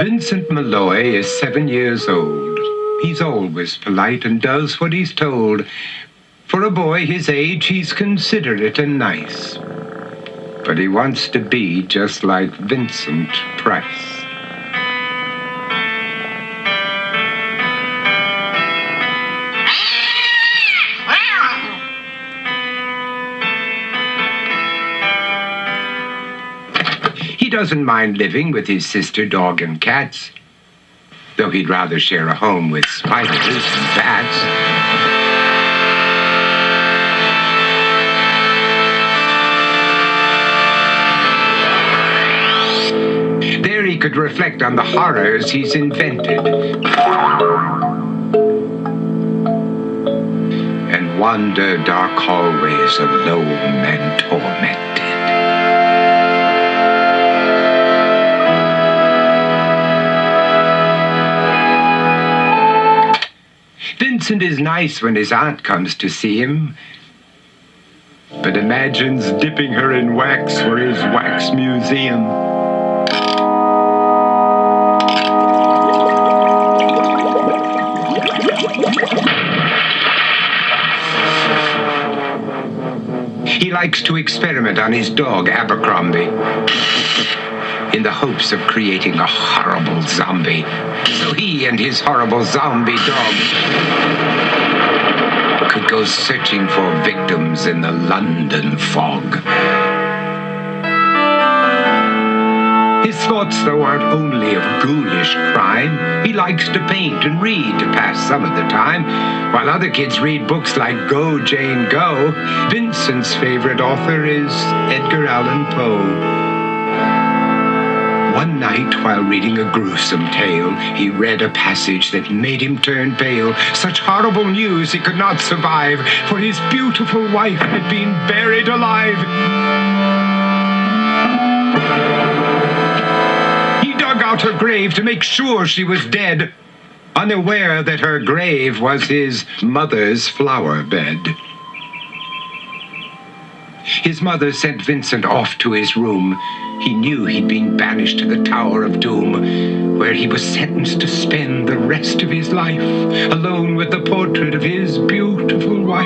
Vincent Malloy is 7 years old. He's always polite and does what he's told. For a boy his age, he's considerate and nice. But he wants to be just like Vincent Price. He doesn't mind living with his sister, dog, and cats, though he'd rather share a home with spiders and bats. There he could reflect on the horrors he's invented and wander dark hallways alone and tormented. Vincent is nice when his aunt comes to see him, but imagines dipping her in wax for his wax museum. He likes to experiment on his dog, Abercrombie, in the hopes of creating a horrible zombie, so he and his horrible zombie dog could go searching for victims in the London fog. His thoughts, though, aren't only of ghoulish crime. He likes to paint and read to pass some of the time. While other kids read books like Go, Jane, Go, Vincent's favorite author is Edgar Allan Poe. One night, while reading a gruesome tale, he read a passage that made him turn pale. Such horrible news he could not survive, for his beautiful wife had been buried alive. He dug out her grave to make sure she was dead, unaware that her grave was his mother's flower bed. His mother sent Vincent off to his room. He knew he'd been banished to the Tower of Doom, where he was sentenced to spend the rest of his life alone with the portrait of his beautiful wife.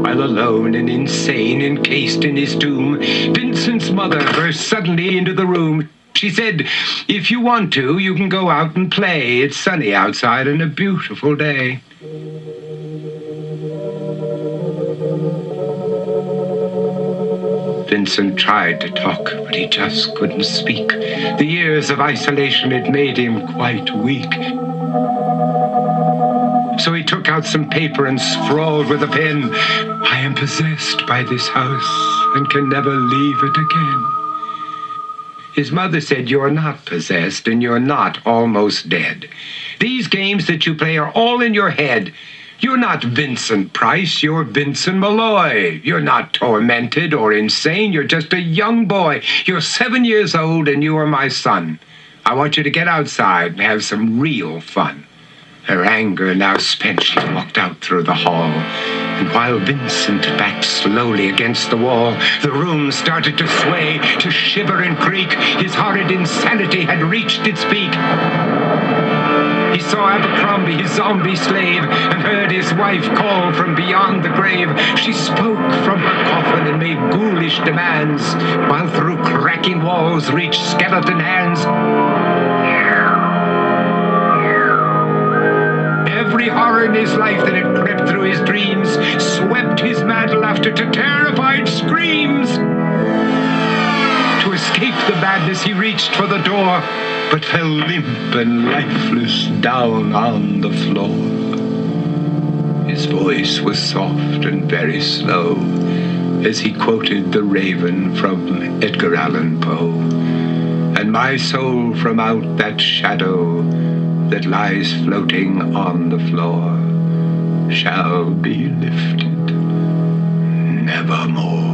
While alone and insane, encased in his tomb, Vincent's mother burst suddenly into the room. She said, "If you want to, you can go out and play. It's sunny outside and a beautiful day." Vincent tried to talk, but he just couldn't speak. The years of isolation had made him quite weak. So he took out some paper and scrawled with a pen, "I am possessed by this house and can never leave it again." His mother said, "You're not possessed and you're not almost dead. These games that you play are all in your head. You're not Vincent Price, you're Vincent Malloy. You're not tormented or insane, you're just a young boy. You're 7 years old and you are my son. I want you to get outside and have some real fun." Her anger now spent, she walked out through the hall. And while Vincent backed slowly against the wall, the room started to sway, to shiver and creak. His horrid insanity had reached its peak. He saw Abercrombie, his zombie slave, and heard his wife call from beyond the grave. She spoke from her coffin and made ghoulish demands, while through cracking walls reached skeleton hands. Every horror in his life that had crept through his dreams swept his mad laughter to terrified screams. To escape the madness, he reached for the door, but fell limp and lifeless down on the floor. His voice was soft and very slow as he quoted The Raven from Edgar Allan Poe. "And my soul from out that shadow that lies floating on the floor shall be lifted nevermore."